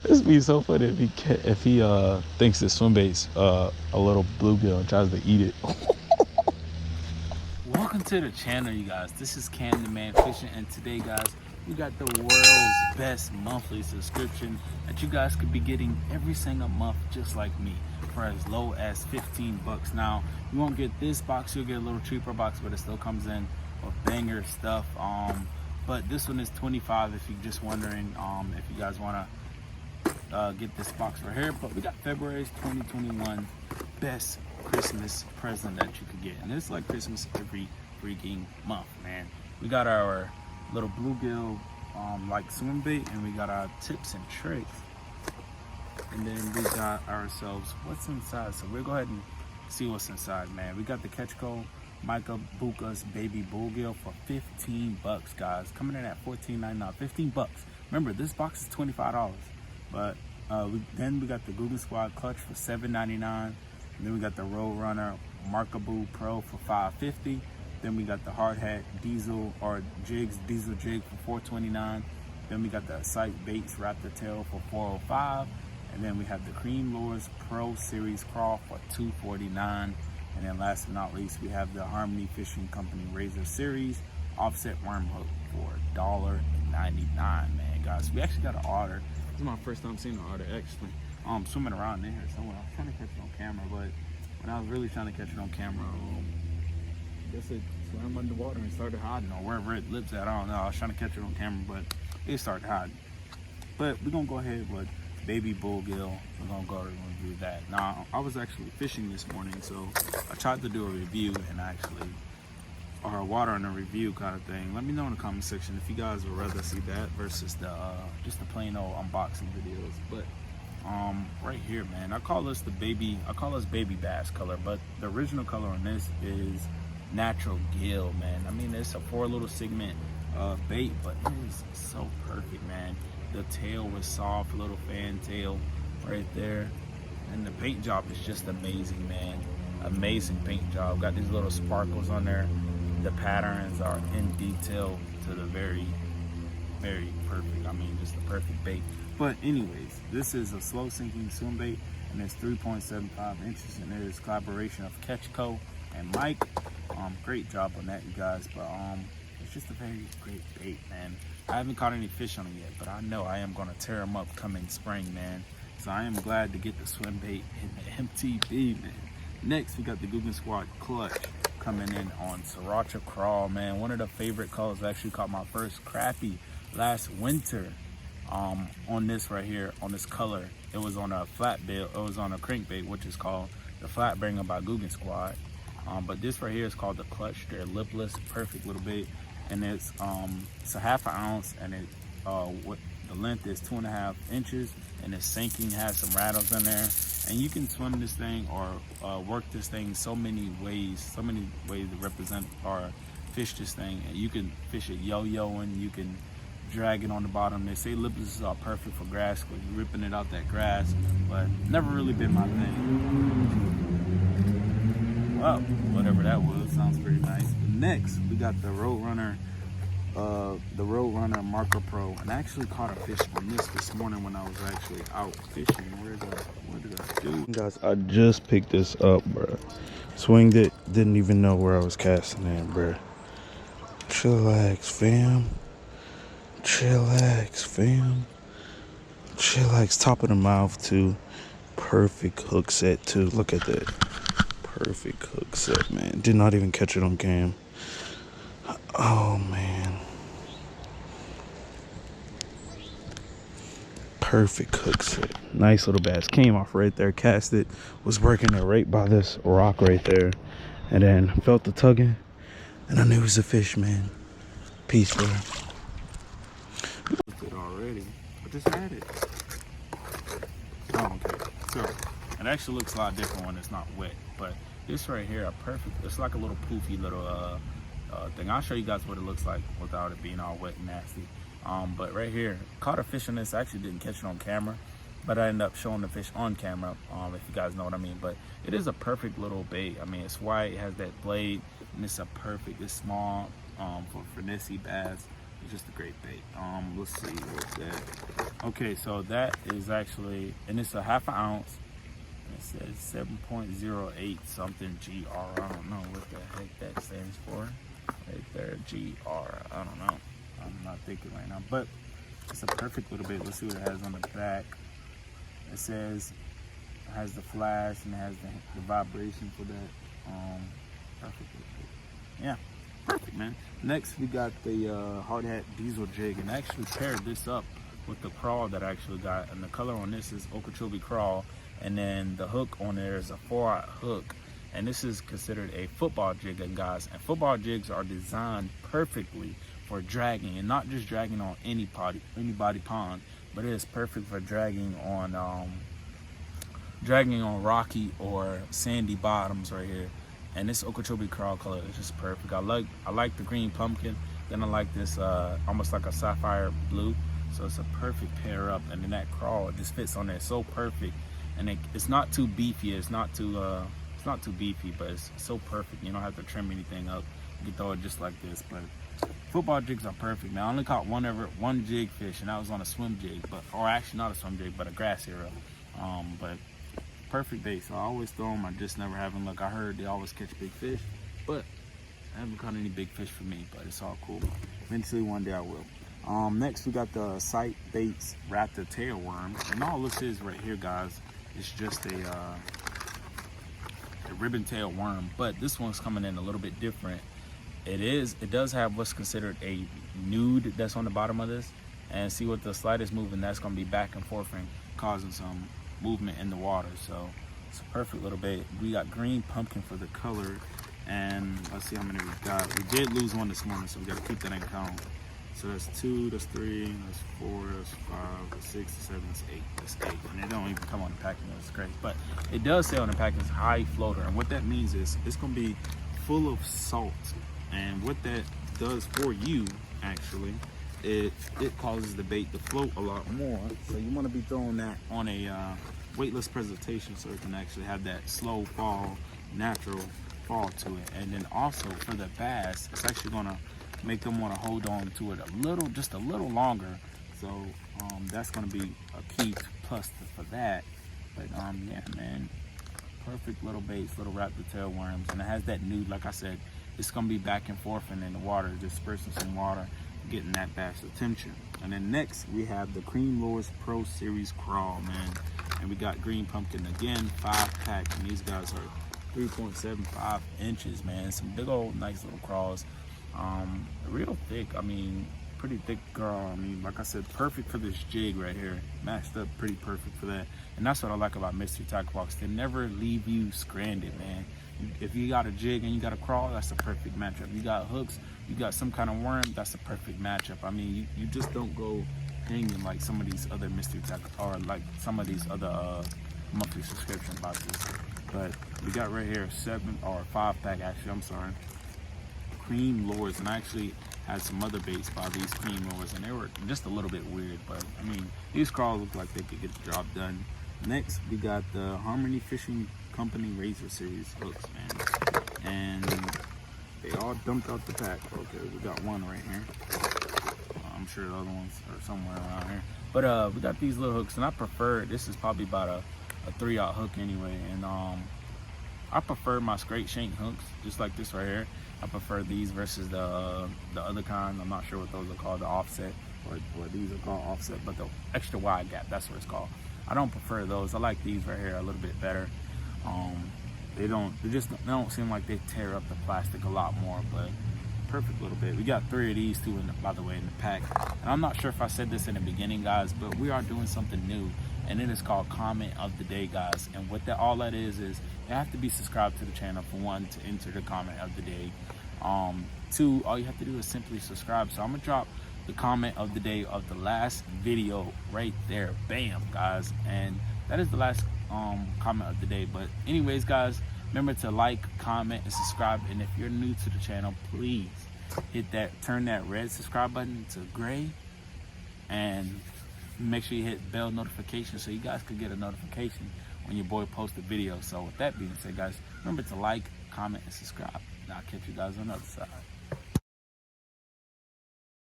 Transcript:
This be so funny if he thinks the swim bait's a little bluegill and tries to eat it. Welcome to the channel, you guys. This is Cam the Man Fishing, and today, guys, we got the world's best monthly subscription that you guys could be getting every single month, just like me, for as low as 15 bucks. Now, you won't get this box; you'll get a little cheaper box, but it still comes in with banger stuff. But this one is 25. If you're just wondering, if you guys want to get this box right here. But we got February's 2021 best Christmas present that you could get, and it's like Christmas every freaking month, man. We got our little bluegill like swim bait, and we got our tips and tricks, and then we got ourselves what's inside. So we'll go ahead and see what's inside, man. We got the Ketchco Micah Buka's baby bullgill for 15 bucks, guys, coming in at $14.99. 15 bucks. Remember, this box is $25. But then we got the Googan Squad clutch for $7.99. And then we got the Roadrunner Marker Pro for $5.50. Then we got the Hat Diesel Diesel Jig for $4.29. Then we got the Sightwrap Raptor Tail for $4.05. And then we have the Cream Lures Pro Series Crawl for $2.49. And then last but not least, we have the Harmony Fishing Company Razor Series Offset Worm Hook for $1.99, man, guys. We actually got an order. This is my first time seeing the order, actually. Swimming around in here somewhere. I was trying to catch it on camera, but when I was really trying to catch it on camera, I guess it swam underwater and started hiding, or wherever it lives at. I don't know. I was trying to catch it on camera, but it started hiding. But we're gonna go ahead with baby bullgill. We're gonna go and review that. Now, I was actually fishing this morning, so I tried to do a review and actually, or a water on a review kind of thing. Let me know in the comment section if you guys would rather see that versus the just the plain old unboxing videos. But right here, man, I call this baby bass color, but the original color on this is natural gill, man. I mean, it's a 4 little segment bait, but it is so perfect, man. The tail was soft, little fan tail right there, and the paint job is just amazing, man. Amazing paint job. Got these little sparkles on there. The patterns are in detail to the very, very perfect. I mean, just the perfect bait. But anyways, this is a slow sinking swim bait, and it's 3.75 inches, and it is collaboration of Ketchco and Mike. Great job on that, you guys. But it's just a very great bait, man. I haven't caught any fish on it yet, but I know I am gonna tear them up coming spring, man. So I am glad to get the swim bait in the MTB, man. Next, we got the Googan Squad clutch coming in on Sriracha Crawl, man. One of the favorite colors. I actually caught my first crappie last winter on this right here, on this color. It was on a flat bill, it was on a crankbait, which is called the Flatbringer by Googan Squad. But this right here is called the clutch. They're lipless, perfect little bait, and it's a half an ounce, and it what the length is 2.5 inches, and it's sinking, has some rattles in there, and you can swim this thing or work this thing so many ways to represent or fish this thing. And you can fish it yo-yoing, you can drag it on the bottom. They say lipless are perfect for grass because you're ripping it out that grass, but never really been my thing. Well, whatever that was, sounds pretty nice. Next, we got the Roadrunner Marker Pro, and I actually caught a fish on this morning when I was actually out fishing. What did I do? Guys, I just picked this up, bro. Swinged it, didn't even know where I was casting it, bro. Chillax, fam. Chillax, fam. Chillax, top of the mouth too. Perfect hook set too. Look at that. Perfect hook set, man. Did not even catch it on cam. Oh, man. Perfect hook set. Nice little bass. Came off right there, cast it, was working it right by this rock right there, and then felt the tugging, and I knew it was a fish, man. Peace, bro. It already. I just had it. Oh, okay. So it actually looks a lot different when it's not wet, but this right here, it's like a little poofy little thing. I'll show you guys what it looks like without it being all wet and nasty. But right here, caught a fish on this. I actually didn't catch it on camera, but I ended up showing the fish on camera, if you guys know what I mean. But it is a perfect little bait. I mean, it's white, it has that blade, and it's small for finessey bass. It's just a great bait. Let's see, what's that? Okay, so that is actually, and it's a ½ ounce. It says 7.08 something GR. I don't know what the heck that stands for. Right there, GR. I don't know. I'm not thinking right now, but it's a perfect little bait. Let's see what it has on the back. It says it has the flash and it has the vibration for that. Perfect. Yeah, perfect, man. Next, we got the Hat Diesel Jig, and I actually paired this up with the crawl that I actually got. And the color on this is Okeechobee crawl, and then the hook on there is a 4/0 hook. And this is considered a football jig, guys. And football jigs are designed perfectly for dragging, and not just dragging on any body pond, but it is perfect for dragging on rocky or sandy bottoms right here. And this Okeechobee crawl color is just perfect. I like the green pumpkin, then I like this almost like a sapphire blue. So it's a perfect pair up, and then that crawl, it just fits on there so perfect. And it's not too beefy. It's not too beefy, but it's so perfect. You don't have to trim anything up. You can throw it just like this. But football jigs are perfect, man. I only caught one jig fish, and that was on a swim jig, or actually not a swim jig, but a grass hero. But perfect bait. So I always throw them. I just never have them. Look, I heard they always catch big fish, but I haven't caught any big fish for me. But it's all cool. Eventually, one day I will. Next, we got the Sightwrap tailworm, and all this is right here, guys. It's just a ribbon tail worm, but this one's coming in a little bit different. It does have what's considered a nude that's on the bottom of this, and see what the slightest movement, that's going to be back and forth and causing some movement in the water. So it's a perfect little bait. We got green pumpkin for the color, and let's see how many we got. We did lose one this morning, so we got to keep that in count. So that's 2, that's 3, that's 4, that's 5, that's 6, that's 7, that's 8. That's 8. And it don't even come on the packing, that's great. But it does say on the package high floater. And what that means is it's going to be full of salt. And what that does for you, actually, it causes the bait to float a lot more. So you want to be throwing that on a weightless presentation so it can actually have that slow fall, natural fall to it. And then also for the bass, it's actually going to make them want to hold on to it just a little longer. So that's going to be a key plus for that. But yeah, man, perfect little baits, little raptor tailworms, and it has that nude. Like I said, it's going to be back and forth and in the water, dispersing some water, getting that bass attention. And then next we have the Cream Lures Pro Series crawl, man, and we got green pumpkin again, 5-pack, and these guys are 3.75 inches, man. Some big old nice little crawls. Real thick. I mean, pretty thick girl. I mean, like I said, perfect for this jig right here. Matched up pretty perfect for that. And that's what I like about mystery tackle box. They never leave you stranded, man. If you got a jig and you got a crawl, that's a perfect matchup. You got hooks, you got some kind of worm, that's a perfect matchup. I mean, you just don't go hanging like some of these other mystery tackle, or like some of these other monthly subscription boxes. But we got right here 5-pack, actually, I'm sorry, Cream Lures, and I actually had some other baits by these Cream Lures, and they were just a little bit weird, but I mean, these crawls look like they could get the job done. Next, we got the Harmony Fishing Company Razor Series hooks, man, and they all dumped out the pack. Okay, we got one right here. I'm sure the other ones are somewhere around here, but we got these little hooks, and I prefer, this is probably about a 3/0 hook anyway, and I prefer my straight shank hooks, just like this right here. I prefer these versus the other kind. I'm not sure what those are called, the offset, or these are called offset, but the extra wide gap, that's what it's called. I don't prefer those. I like these right here a little bit better. They don't seem like they tear up the plastic a lot more, but perfect little bit. We got 3 of these too, by the way, in the pack. And I'm not sure if I said this in the beginning, guys, but we are doing something new, and it is called Comment of the Day, guys. And what all that is you have to be subscribed to the channel, for one, to enter the comment of the day. 2, all you have to do is simply subscribe. So I'm gonna drop the comment of the day of the last video right there. Bam, guys. And that is the last comment of the day. But anyways, guys, remember to like, comment, and subscribe. And if you're new to the channel, please turn that red subscribe button to gray, and make sure you hit bell notification so you guys can get a notification when your boy posts a video. So with that being said, guys, remember to like, comment, and subscribe. And I'll catch you guys on the other side.